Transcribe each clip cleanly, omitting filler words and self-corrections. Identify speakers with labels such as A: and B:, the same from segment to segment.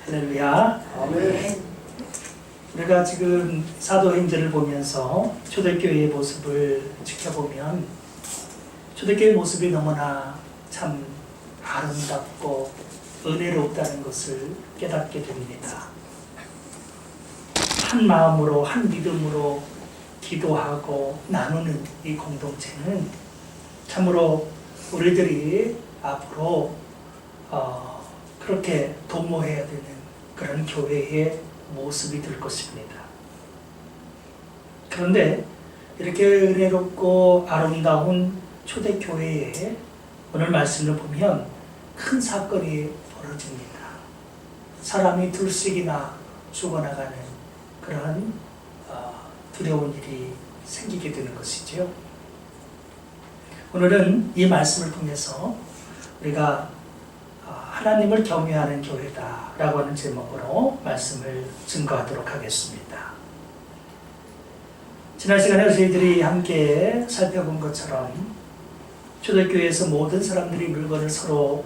A: 할렐루야.
B: 아멘.
A: 우리가 지금 사도행전을 보면서 초대교회의 모습을 지켜보면 초대교회의 모습이 너무나 참 아름답고 은혜롭다는 것을 깨닫게 됩니다. 한 마음으로 한 믿음으로 기도하고 나누는 이 공동체는 참으로 우리들이 앞으로 그렇게 도모해야 되는 그런 교회의 모습이 될 것입니다. 그런데 이렇게 은혜롭고 아름다운 초대교회에 오늘 말씀을 보면 큰 사건이 벌어집니다. 사람이 둘씩이나 죽어나가는 그런 두려운 일이 생기게 되는 것이죠. 오늘은 이 말씀을 통해서 우리가 하나님을 경외하는 교회다라고 하는 제목으로 말씀을 증거하도록 하겠습니다. 지난 시간에 저희들이 함께 살펴본 것처럼 초대교회에서 모든 사람들이 물건을 서로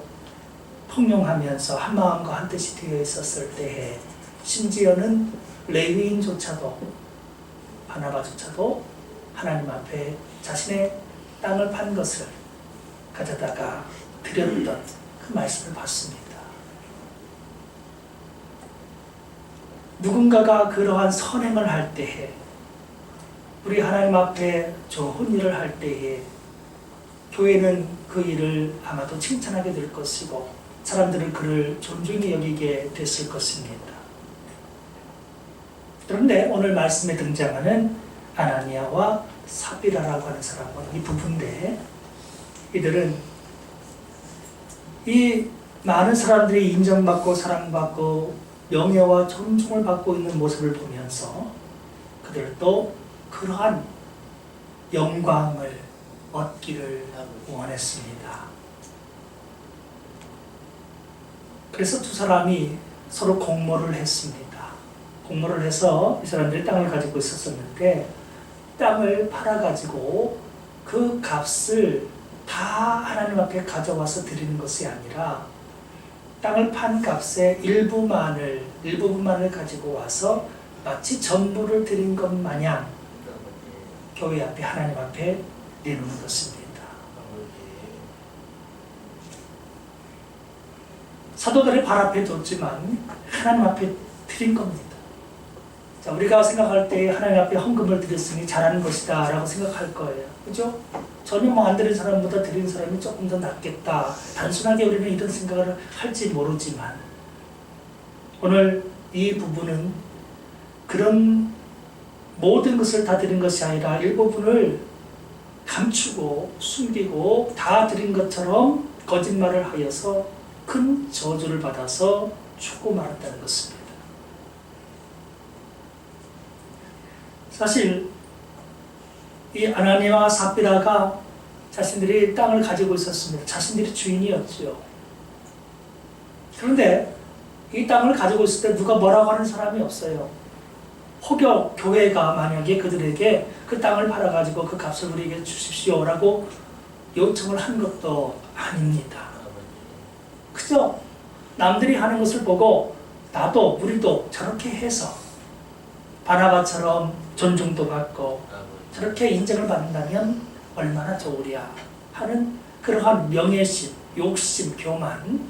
A: 통용하면서 한 마음과 한 뜻이 되어 있었을 때에 심지어는 레위인조차도 바나바조차도 하나님 앞에 자신의 땅을 판 것을 가져다가 드렸던 그 말씀을 봤습니다. 누군가가 그러한 선행을 할 때에 우리 하나님 앞에 좋은 일을 할 때에 교회는 그 일을 아마도 칭찬하게 될 것이고 사람들은 그를 존중히 여기게 됐을 것입니다. 그런데 오늘 말씀에 등장하는 아나니아와 삽비라라고 하는 사람은 이 부부인데 이들은 이 많은 사람들이 인정받고 사랑받고 명예와 존중을 받고 있는 모습을 보면서 그들도 그러한 영광을 얻기를 원했습니다. 그래서 두 사람이 서로 공모를 했습니다. 공모를 해서 이 사람들이 땅을 가지고 있었는데 땅을 팔아가지고 그 값을 다 하나님 앞에 가져와서 드리는 것이 아니라 땅을 판 값의 일부분만을 가지고 와서 마치 전부를 드린 것 마냥 교회 앞에 하나님 앞에 내놓는 것입니다. 사도들의 발 앞에 뒀지만 하나님 앞에 드린 겁니다. 자, 우리가 생각할 때 하나님 앞에 헌금을 드렸으니 잘하는 것이다 라고 생각할 거예요. 그죠? 전혀 안 드린 사람보다 드린 사람이 조금 더 낫겠다. 단순하게 우리는 이런 생각을 할지 모르지만 오늘 이 부분은 그런 모든 것을 다 드린 것이 아니라 일부분을 감추고 숨기고 다 드린 것처럼 거짓말을 하여서 큰 저주를 받아서 죽고 말았다는 것입니다. 사실 이 아나니아와 삽비라가 자신들이 땅을 가지고 있었습니다. 자신들이 주인이었죠. 그런데 이 땅을 가지고 있을 때 누가 뭐라고 하는 사람이 없어요. 혹여 교회가 만약에 그들에게 그 땅을 팔아가지고 그 값을 우리에게 주십시오라고 요청을 한 것도 아닙니다. 그죠? 남들이 하는 것을 보고 나도 우리도 저렇게 해서 바나바처럼 존중도 받고 저렇게 인정을 받는다면 얼마나 좋으랴 하는 그러한 명예심, 욕심, 교만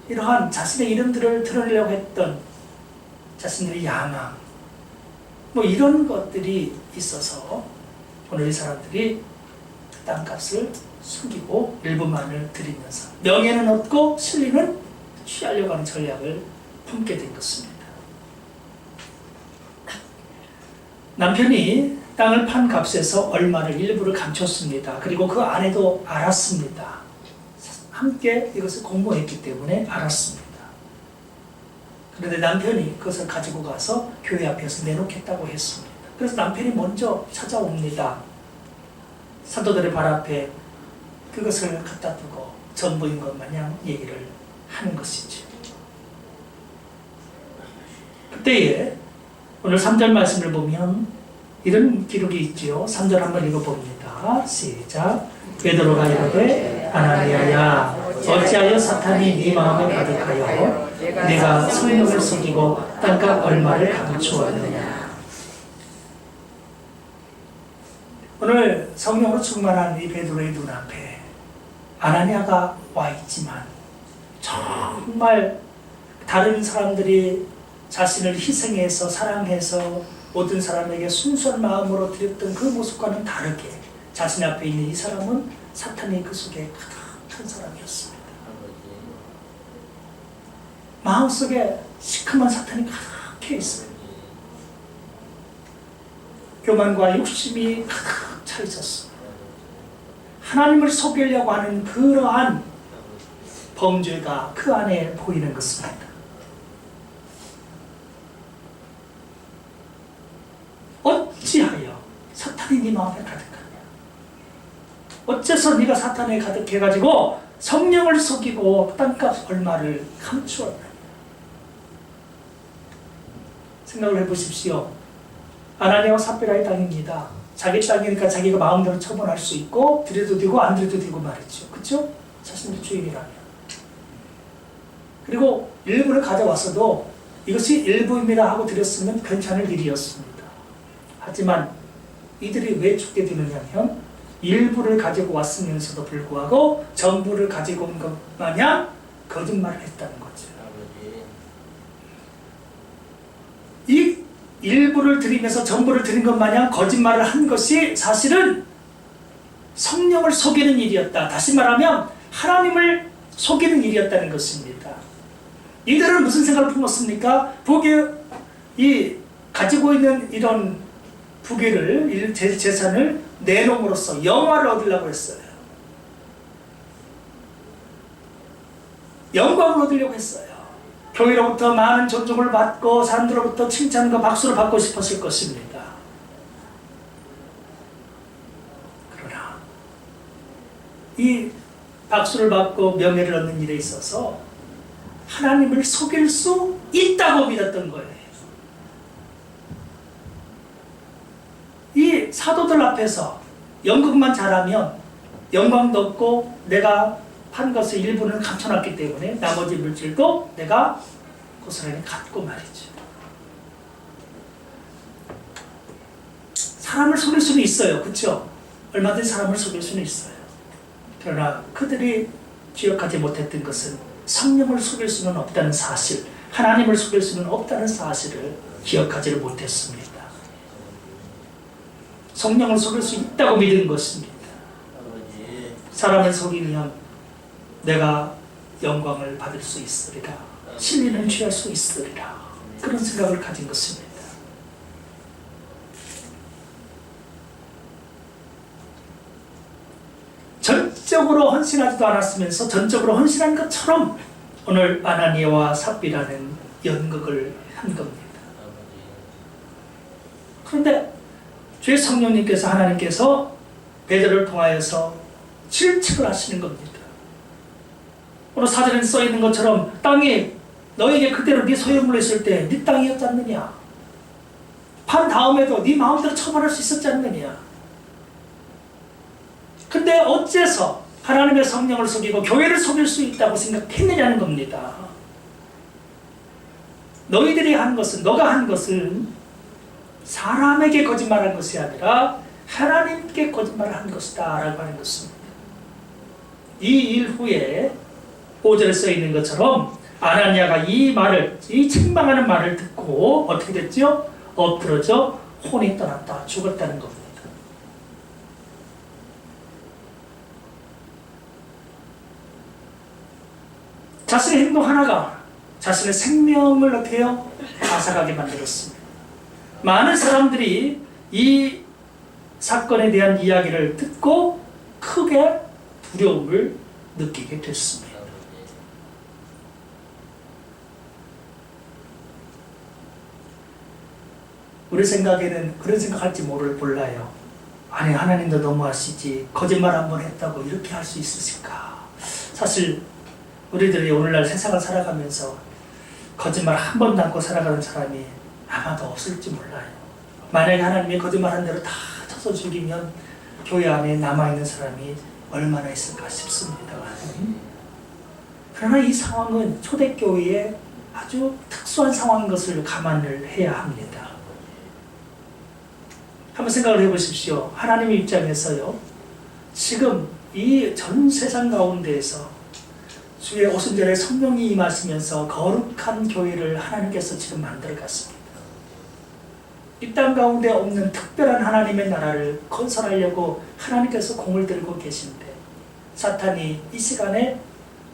A: 이러한 자신의 이름들을 드러내려고 했던 자신들의 야망 이런 것들이 있어서 오늘 이 사람들이 땅값을 숨기고 일부만을 드리면서 명예는 얻고 실리는 취하려고 하는 전략을 품게 된 것입니다. 남편이 땅을 판 값에서 얼마를 일부를 감췄습니다. 그리고 그 아내도 알았습니다. 함께 이것을 공모했기 때문에 알았습니다. 그런데 남편이 그것을 가지고 가서 교회 앞에서 내놓겠다고 했습니다. 그래서 남편이 먼저 찾아옵니다. 사도들의 발 앞에 그것을 갖다 두고 전부인 것 마냥 얘기를 하는 것이죠. 그때에 오늘 3절 말씀을 보면 이런 기록이 있지요. 3절 한번 읽어봅니다. 시작. 베드로가 이르되 아나니아야 어찌하여 사탄이 네 마음에 가득하여 내가 성령을 속이고 땅값 얼마를 감추었느냐. 오늘 성령으로 충만한 이 베드로의 눈앞에 아나니아가 와 있지만 정말 다른 사람들이 자신을 희생해서 사랑해서 모든 사람에게 순수한 마음으로 드렸던 그 모습과는 다르게 자신 앞에 있는 이 사람은 사탄이 그 속에 가득한 사람이었습니다. 마음속에 시커먼 사탄이 가득해 있어요. 교만과 욕심이 가득 차 있었어요. 하나님을 속이려고 하는 그러한 범죄가 그 안에 보이는 것입니다. 어찌하여 사탄이 네 마음에 가득하냐? 어째서 네가 사탄에 가득해가지고 성령을 속이고 땅값 얼마를 감추었나? 생각을 해보십시오. 아나니아와 삽비라의 땅입니다. 자기 땅이니까 자기가 마음대로 처분할 수 있고 드려도 되고 안 드려도 되고 말이죠. 그렇죠? 자신의 주인이라면. 그리고 일부를 가져왔어도 이것이 일부입니다 하고 드렸으면 괜찮을 일이었습니다. 하지만 이들이 왜 죽게 되느냐면 일부를 가지고 왔으면서도 불구하고 전부를 가지고 온 것 마냥 거짓말을 했다는 거죠. 이 일부를 드리면서 전부를 드린 것 마냥 거짓말을 한 것이 사실은 성령을 속이는 일이었다. 다시 말하면 하나님을 속이는 일이었다는 것입니다. 이들은 무슨 생각을 품었습니까? 이 가지고 있는 이런 부귀를, 재산을 내놓음으로써 영화를 얻으려고 했어요. 영광을 얻으려고 했어요. 교회로부터 많은 존중을 받고 사람들로부터 칭찬과 박수를 받고 싶었을 것입니다. 그러나 이 박수를 받고 명예를 얻는 일에 있어서 하나님을 속일 수 있다고 믿었던 거예요. 이 사도들 앞에서 연극만 잘하면 영광도 없고 내가 판 것의 일부는 감춰놨기 때문에 나머지 물질도 내가 고스란히 갖고 말이죠. 사람을 속일 수는 있어요. 그렇죠? 얼마든지 사람을 속일 수는 있어요. 그러나 그들이 기억하지 못했던 것은 성령을 속일 수는 없다는 사실, 하나님을 속일 수는 없다는 사실을 기억하지를 못했습니다. 성령을 속일 수 있다고 믿은 것입니다. 사람을 속이면 내가 영광을 받을 수 있으리라, 진리는 취할 수 있으리라, 그런 생각을 가진 것입니다. 전적으로 헌신하지도 않았으면서 전적으로 헌신한 것처럼 오늘 아나니아와 삽비라는 연극을 한 겁니다. 그런데 주의 성령님께서, 하나님께서 베드로를 통하여서 질책을 하시는 겁니다. 오늘 사전에 써 있는 것처럼 땅이 너에게 그대로 네 소유물로 있을 때 네 땅이었지 않느냐? 판 다음에도 네 마음대로 처분할 수 있었지 않느냐? 근데 어째서 하나님의 성령을 속이고 교회를 속일 수 있다고 생각했느냐는 겁니다. 너희들이 한 것은, 너가 한 것은 사람에게 거짓말한 것이 아니라 하나님께 거짓말을 한 것이다 라고 하는 것입니다. 이 일 후에 5절에 써 있는 것처럼 아나니아가 이 말을, 이 책망하는 말을 듣고 어떻게 됐죠? 엎드러져 혼이 떠났다, 죽었다는 겁니다. 자신의 행동 하나가 자신의 생명을 어떻게 해요? 앗아가게 만들었습니다. 많은 사람들이 이 사건에 대한 이야기를 듣고 크게 두려움을 느끼게 됐습니다. 우리 생각에는 그런 생각할지 몰라요. 아니, 하나님도 너무하시지, 거짓말 한번 했다고 이렇게 할 수 있으실까? 사실 우리들이 오늘날 세상을 살아가면서 거짓말 한 번도 않고 살아가는 사람이 아마도 없을지 몰라요. 만약에 하나님이 거짓말한 대로 다 쳐서 죽이면 교회 안에 남아있는 사람이 얼마나 있을까 싶습니다. 그러나 이 상황은 초대교회의 아주 특수한 상황인 것을 감안을 해야 합니다. 한번 생각을 해보십시오. 하나님의 입장에서요, 지금 이 전 세상 가운데에서 주의 오순절에 성령이 임하시면서 거룩한 교회를 하나님께서 지금 만들어갔습니다. 이 땅 가운데 없는 특별한 하나님의 나라를 건설하려고 하나님께서 공을 들고 계신데, 사탄이 이 시간에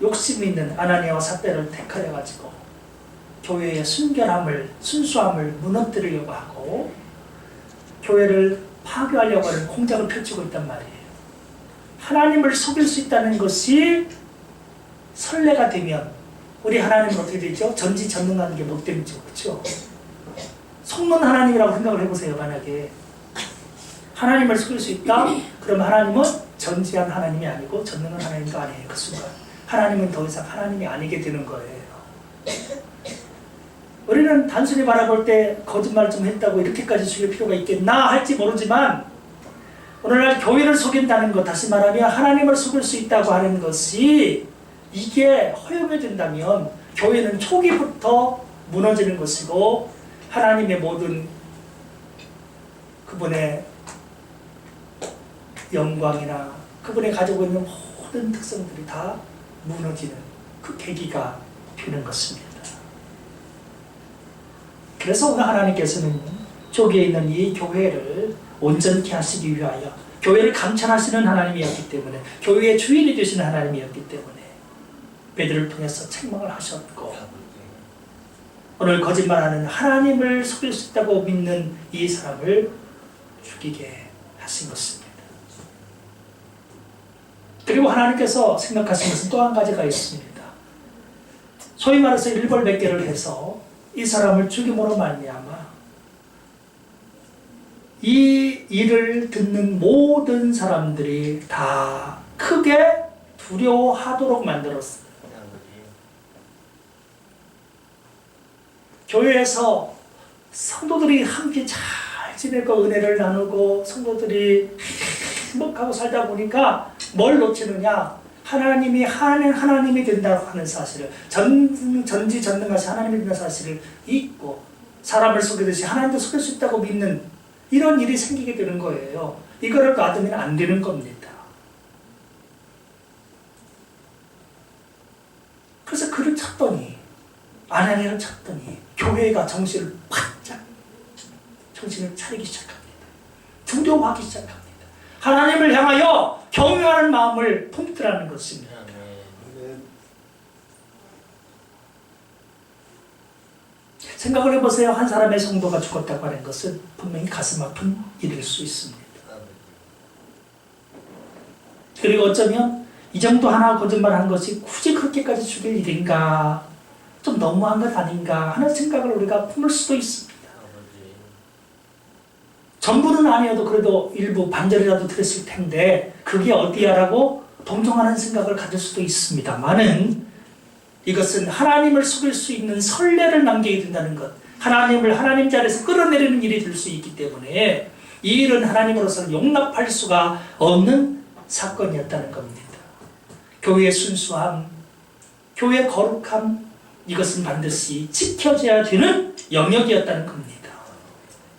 A: 욕심 있는 아나니아와 삽배를 택하여 가지고 교회의 순결함을, 순수함을 무너뜨리려고 하고 교회를 파괴하려고 하는 공작을 펼치고 있단 말이에요. 하나님을 속일 수 있다는 것이 선례가 되면 우리 하나님은 어떻게 되죠? 전지전능한 게 못 되죠. 그렇죠? 속는 하나님이라고 생각을 해보세요. 만약에 하나님을 속일 수 있다? 그럼 하나님은 전지한 하나님이 아니고 전능한 하나님도 아니에요. 그 순간 하나님은 더 이상 하나님이 아니게 되는 거예요. 우리는 단순히 바라볼 때 거짓말 좀 했다고 이렇게까지 죽일 필요가 있겠나 할지 모르지만, 오늘날 교회를 속인다는 것, 다시 말하면 하나님을 속일 수 있다고 하는 것이 이게 허용해진다면 교회는 초기부터 무너지는 것이고, 하나님의 모든 그분의 영광이나 그분이 가지고 있는 모든 특성들이 다 무너지는 그 계기가 되는 것입니다. 그래서 오늘 하나님께서는 저기에 있는 이 교회를 온전케 하시기 위하여, 교회를 감찰하시는 하나님이었기 때문에, 교회의 주인이 되시는 하나님이었기 때문에 베드로를 통해서 책망을 하셨고, 오늘 거짓말하는 하나님을 속일 수 있다고 믿는 이 사람을 죽이게 하신 것입니다. 그리고 하나님께서 생각하신 것은 또 한 가지가 있습니다. 소위 말해서 일벌백계를 해서 이 사람을 죽임으로 말미암아 이 일을 듣는 모든 사람들이 다 크게 두려워하도록 만들었어요. 교회에서 성도들이 함께 잘 지내고 은혜를 나누고 성도들이 행복하고 살다 보니까 뭘 놓치느냐? 하나님이 하나님이 된다고 하는 사실을, 전지전능하신 하나님이 된다는 사실을 잊고 사람을 속이듯이 하나님도 속일 수 있다고 믿는 이런 일이 생기게 되는 거예요. 이거를 놔두면 안 되는 겁니다. 그래서 그를 찾더니, 아나니아를 찾더니 교회가 정신을 바짝 정신을 차리기 시작합니다. 두려워하기 시작합니다. 하나님을 향하여 경외하는 마음을 품더라는 것입니다. 생각을 해보세요. 한 사람의 성도가 죽었다고 하는 것은 분명히 가슴 아픈 일일 수 있습니다. 그리고 어쩌면 이 정도 하나 거짓말한 것이 굳이 그렇게까지 죽일 일인가, 좀 너무한 것 아닌가 하는 생각을 우리가 품을 수도 있습니다. 전부는 아니어도 그래도 일부 반절이라도 들었을 텐데 그게 어디야라고 동정하는 생각을 가질 수도 있습니다만은, 이것은 하나님을 속일 수 있는 선례를 남기게 된다는 것, 하나님을 하나님 자리에서 끌어내리는 일이 될 수 있기 때문에 이 일은 하나님으로서는 용납할 수가 없는 사건이었다는 겁니다. 교회의 순수함, 교회의 거룩함, 이것은 반드시 지켜져야 되는 영역이었다는 겁니다.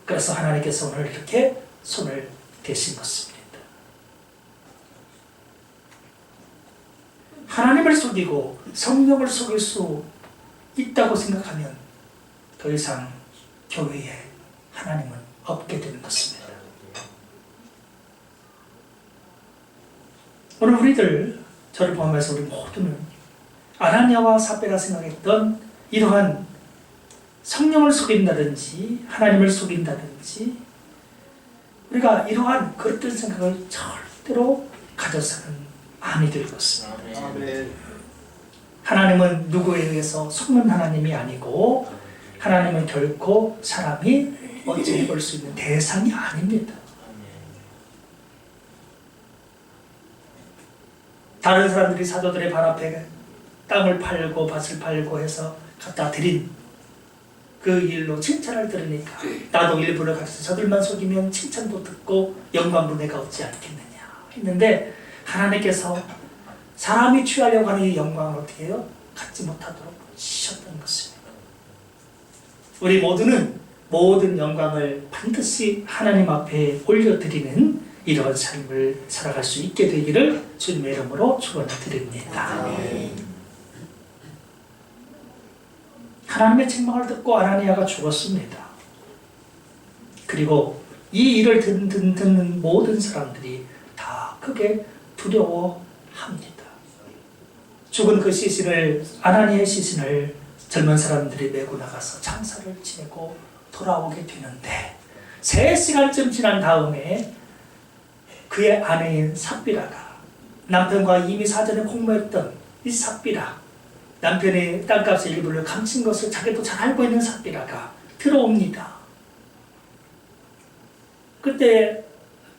A: 그래서 하나님께서 오늘 이렇게 손을 대신 것입니다. 하나님을 속이고 성령을 속일 수 있다고 생각하면 더 이상 교회에 하나님은 없게 되는 것입니다. 오늘 우리들, 저를 포함해서 우리 모두는 아나니아와 삽배가 생각했던 이러한 성령을 속인다든지 하나님을 속인다든지, 우리가 이러한 그릇된 생각을 절대로 가져서는 아니 될 것입니다. 하나님은 누구에 의해서 속는 하나님이 아니고, 하나님은 결코 사람이 어찌해 볼 수 있는 대상이 아닙니다. 다른 사람들이 사도들의 발 앞에 땅을 팔고 밭을 팔고 해서 갖다 드린 그 일로 칭찬을 들으니까 나도 일부러 가서 저들만 속이면 칭찬도 듣고 영광도 내가 얻지 않겠느냐 했는데, 하나님께서 사람이 취하려고 하는 이 영광을 어떻게 해요? 갖지 못하도록 지셨던 것입니다. 우리 모두는 모든 영광을 반드시 하나님 앞에 올려드리는 이러한 삶을 살아갈 수 있게 되기를 주님의 이름으로 축원드립니다. 하나님의 책망을 듣고 아나니아가 죽었습니다. 그리고 이 일을 듣는 모든 사람들이 다 크게 두려워합니다. 죽은 그 시신을, 아나니아의 시신을 젊은 사람들이 메고 나가서 장사를 지내고 돌아오게 되는데 3시간쯤 지난 다음에 그의 아내인 삽비라가, 남편과 이미 사전에 공모했던 이 삽비라, 남편의 땅값의 일부를 감춘 것을 자기도 잘 알고 있는 삽비라가 들어옵니다. 그때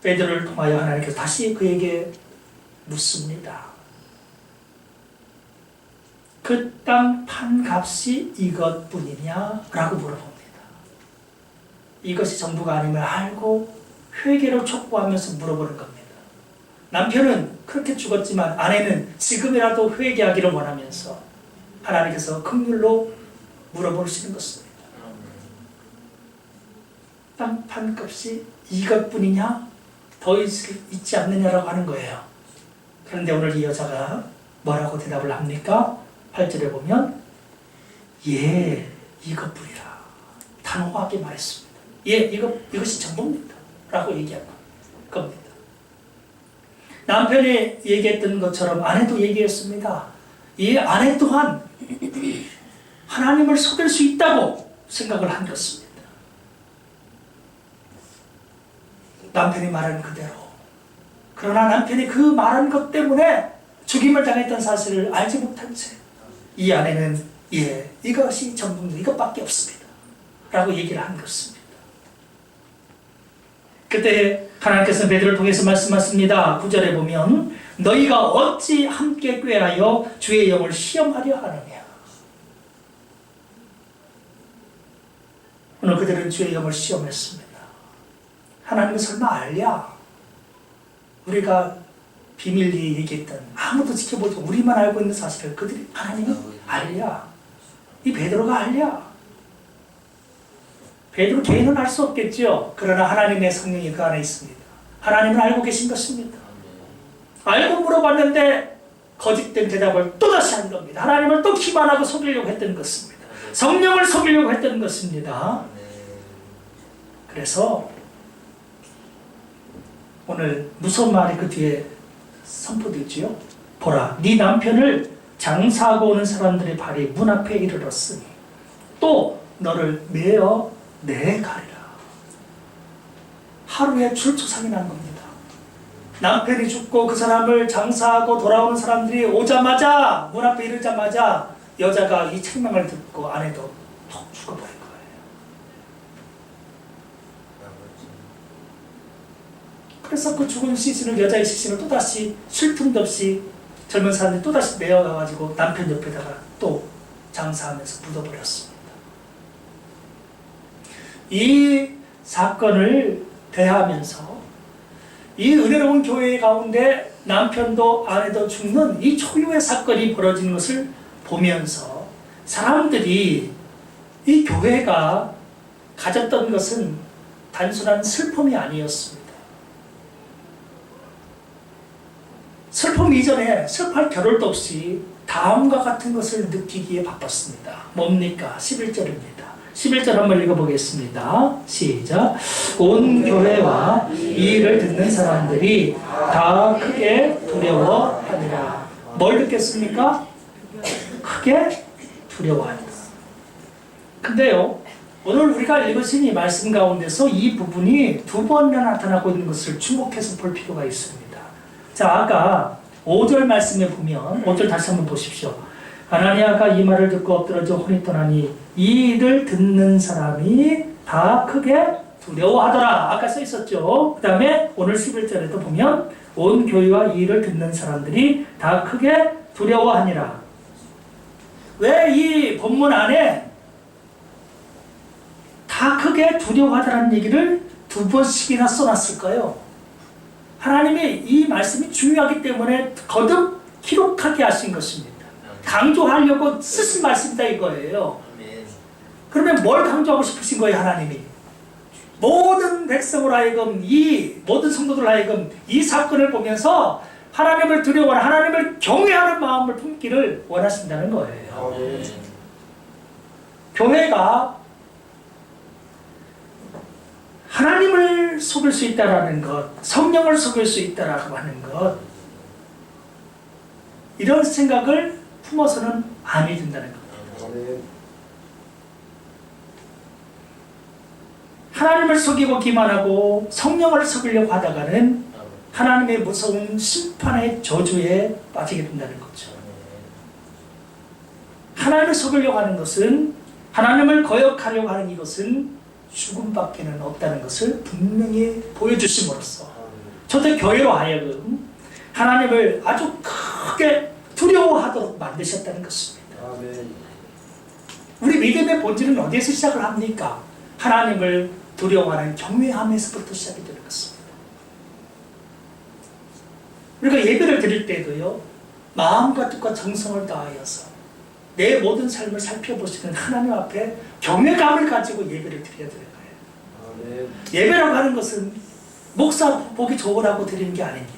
A: 베드로를 통하여 하나님께서 다시 그에게 묻습니다. 그 땅 판 값이 이것뿐이냐? 라고 물어봅니다. 이것이 전부가 아님을 알고 회개를 촉구하면서 물어보는 겁니다. 남편은 그렇게 죽었지만 아내는 지금이라도 회개하기를 원하면서 하나님께서 긍휼로 물어보시는 것입니다. 땅 판 값이 이것뿐이냐? 더 있지 않느냐라고 하는 거예요. 그런데 오늘 이 여자가 뭐라고 대답을 합니까? 8절에 보면 예, 이것뿐이라 단호하게 말했습니다. 예, 이것이 전부입니다 라고 얘기한 겁니다. 남편이 얘기했던 것처럼 아내도 얘기했습니다. 이 아내 또한 하나님을 속일 수 있다고 생각을 한 것입니다. 남편이 말한 그대로. 그러나 남편이 그 말한 것 때문에 죽임을 당했던 사실을 알지 못한 채 이 아내는 예, 이것이 전부입니다. 이것밖에 없습니다 라고 얘기를 한 것입니다. 그때 하나님께서 베드로를 통해서 말씀하십니다. 9절에 보면 너희가 어찌 함께 꾀하여 주의 영을 시험하려 하느냐. 오늘 그들은 주의 영을 시험했습니다. 하나님은 설마 알랴? 우리가 비밀리에 얘기했던 아무도 지켜보지 우리만 알고 있는 사실을 그들이 하나님은 알랴? 이 베드로가 알랴? 베드로 개인은 알 수 없겠죠. 그러나 하나님의 성령이 그 안에 있습니다. 하나님은 알고 계신 것입니다. 알고 물어봤는데 거짓된 대답을 또다시 한 겁니다. 하나님을 또 기만하고 속이려고 했던 것입니다. 성령을 속이려고 했던 것입니다. 그래서 오늘 무서운 말이 그 뒤에 선포되지요. 보라, 네 남편을 장사하고 오는 사람들의 발이 문 앞에 이르렀으니 또 너를 메어 내가리라. 하루에 출초상이 난 겁니다. 남편이 죽고 그 사람을 장사하고 돌아오는 사람들이 오자마자, 문 앞에 이르자마자 여자가 이 책망을 듣고 아내도 톡 죽어버린 거예요. 그래서 그 죽은 시신을, 여자의 시신을 또다시 쉴 틈도 없이 젊은 사람들이 또다시 메어가가지고 남편 옆에다가 또 장사하면서 묻어버렸습니다. 이 사건을 대하면서 이 은혜로운 교회 가운데 남편도 아내도 죽는 이 초유의 사건이 벌어지는 것을 보면서 사람들이 이 교회가 가졌던 것은 단순한 슬픔이 아니었습니다. 슬픔 이전에 슬퍼할 겨를도 없이 다음과 같은 것을 느끼기에 바빴습니다. 뭡니까? 11절입니다. 11절 한번 읽어보겠습니다. 시작. 온 교회와 이 일을 듣는 사람들이 다 크게 두려워하니라. 뭘 듣겠습니까? 크게 두려워합니다. 근데요, 오늘 우리가 읽으신 이 말씀 가운데서 이 부분이 두 번이나 나타나고 있는 것을 주목해서 볼 필요가 있습니다. 자, 아까 5절 말씀에 보면 5절 다시 한번 보십시오. 아나니아가 이 말을 듣고 엎드러져 혼이 떠나니 이 일을 듣는 사람이 다 크게 두려워하더라. 아까 써 있었죠. 그 다음에 오늘 11절에도 보면 온 교회와 이 일을 듣는 사람들이 다 크게 두려워하니라. 왜 이 본문 안에 다 크게 두려워하더라는 얘기를 두 번씩이나 써놨을까요? 하나님이 이 말씀이 중요하기 때문에 거듭 기록하게 하신 것입니다. 강조하려고 쓰신 말씀이다 이거예요. 그러면 뭘 강조하고 싶으신 거예요, 하나님이? 모든 백성으로 하여금, 이 모든 성도들 하여금 이 사건을 보면서 하나님을 두려워하는, 하나님을 경외하는 마음을 품기를 원하신다는 거예요. 교회가 하나님을 속일 수 있다라는 것, 성령을 속일 수 있다라고 하는 것, 이런 생각을 품어서는 아니 된다는 거예요. 하나님을 속이고 기만하고 성령을 속이려고 하다가는 하나님의 무서운 심판의 저주에 빠지게 된다는 거죠. 하나님을 속이려고 하는 것은, 하나님을 거역하려고 하는 이것은 죽음밖에는 없다는 것을 분명히 보여주심으로써 저도 교회로 하여금 하나님을 아주 크게 두려워하도록 만드셨다는 것입니다. 우리 믿음의 본질은 어디에서 시작을 합니까? 하나님을 두려워하는 경외함에서부터 시작이 되는 것입니다. 우리가 예배를 드릴 때도요, 마음과 뜻과 정성을 다하여서 내 모든 삶을 살펴보시는 하나님 앞에 경외감을 가지고 예배를 드려야 되는 거예요. 예배라고 하는 것은 목사 보기 좋으라고 드리는 게 아닙니다.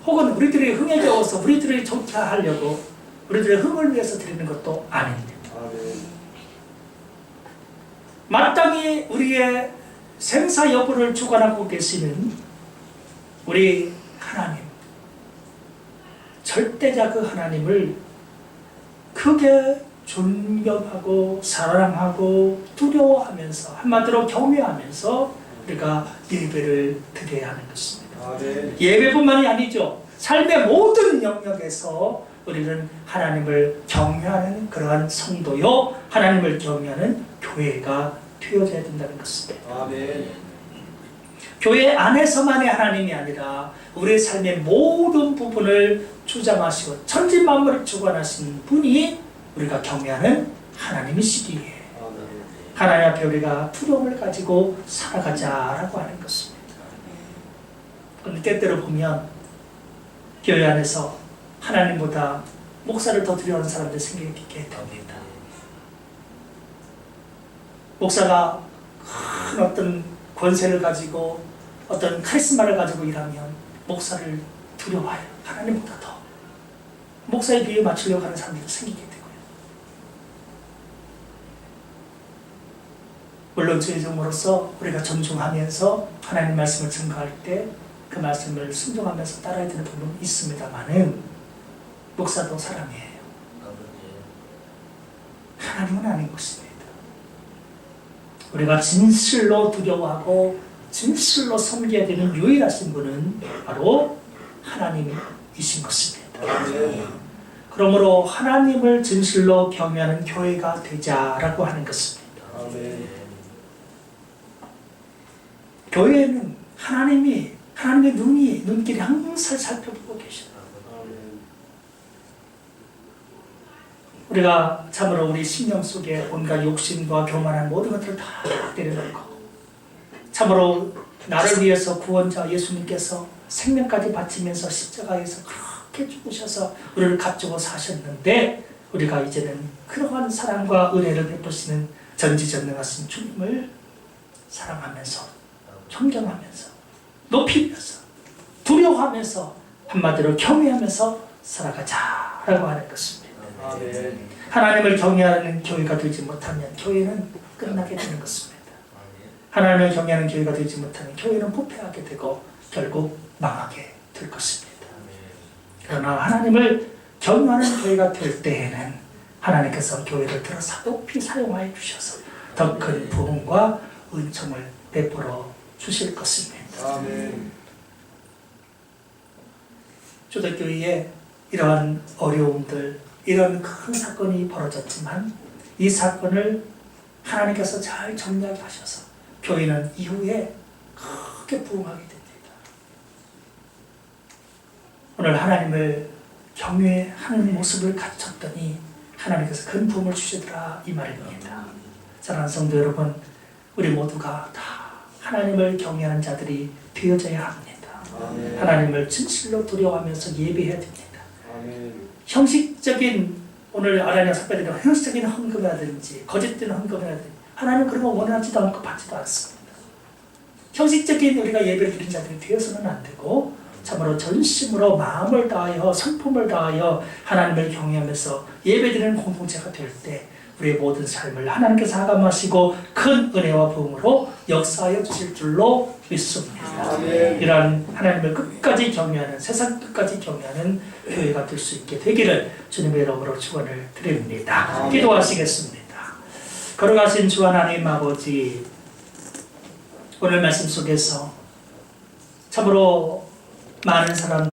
A: 혹은 우리들이 흥에 겨워서 우리들이 좋게 하려고 우리들의 흥을 위해서 드리는 것도 아닙니다. 마땅히 우리의 생사 여부를 주관하고 계시는 우리 하나님, 절대자 그 하나님을 크게 존경하고 사랑하고 두려워하면서, 한마디로 경외하면서 우리가 예배를 드려야 하는 것입니다. 예배뿐만이 아니죠. 삶의 모든 영역에서 우리는 하나님을 경외하는 그러한 성도요, 하나님을 경외하는 교회가 되어져야 된다는 것입니다. 교회 안에서만의 하나님이 아니라 우리의 삶의 모든 부분을 주장하시고 천지만물을 주관하시는 분이 우리가 경외하는 하나님이시기에 하나님 앞에 우리가 두려움을 가지고 살아가자라고 하는 것입니다. 그런데 때때로 보면 교회 안에서 하나님보다 목사를 더 두려워하는 사람들 생기게 됩니다. 목사가 큰 어떤 권세를 가지고 어떤 카리스마를 가지고 일하면 목사를 두려워해요. 하나님보다 더. 목사에 비해 맞추려고 하는 사람들도 생기게 되고요. 물론 주의 종으로서 우리가 존중하면서 하나님 말씀을 증거할 때 그 말씀을 순종하면서 따라야 되는 부분이 있습니다만은 목사도 사람이에요. 하나님은 아닌 것입니다. 우리가 진실로 두려워하고 진실로 섬겨야 되는 유일하신 분은 바로 하나님이신 것입니다. 그러므로 하나님을 진실로 경외하는 교회가 되자라고 하는 것입니다. 교회는 하나님의 눈길이 항상 살펴보고 계십니다. 우리가 참으로 우리 심령 속에 온갖 욕심과 교만한 모든 것들을 다 내려놓고 참으로 나를 위해서 구원자 예수님께서 생명까지 바치면서 십자가에서 그렇게 죽으셔서 우리를 값주고 사셨는데 우리가 이제는 그러한 사랑과 은혜를 베푸시는 전지전능하신 주님을 사랑하면서 존경하면서 높이면서 두려워하면서 한마디로 경외하면서 살아가자라고 하는 것입니다. 하나님을 경외하는 교회가 되지 못하면 교회는 끝나게 되는 것입니다. 하나님을 경외하는 교회가 되지 못하면 교회는 부패하게 되고 결국 망하게 될 것입니다. 그러나 하나님을 경외하는 교회가 될 때에는 하나님께서 교회를 들어서 높이 사용하여 주셔서 더 큰 부흥과 은총을 베풀어 주실 것입니다. 초대교회에 이러한 어려움들, 이런 큰 사건이 벌어졌지만 이 사건을 하나님께서 잘 정리하셔서 교회는 이후에 크게 부흥하게 됩니다. 오늘 하나님을 경외하는 모습을 갖췄더니 하나님께서 큰 부흥을 주시더라 이 말입니다. 사랑하는 성도 여러분, 우리 모두가 다 하나님을 경외하는 자들이 되어져야 합니다. 하나님을 진실로 두려워하면서 예배해야 됩니다. 형식적인 오늘 아라니아 선배들이 형식적인 헌금이라든지 거짓된 헌금이라든지 하나님 그런 거 원하지도 않고 받지도 않습니다. 형식적인 우리가 예배를 드리는 자들이 되어서는 안 되고 참으로 전심으로 마음을 다하여 성품을 다하여 하나님을 경외하면서 예배드리는 공동체가 될 때 우리의 모든 삶을 하나님께서 하감하시고 큰 은혜와 부흥으로 역사하여 주실 줄로 믿습니다. 이러한 하나님을 끝까지 경외하는 세상 끝까지 경외하는 교회가 될 수 있게 되기를 주님의 이름으로 축원을 드립니다. 기도하시겠습니다. 걸어가신 주 하나님 아버지, 오늘 말씀 속에서 참으로 많은 사람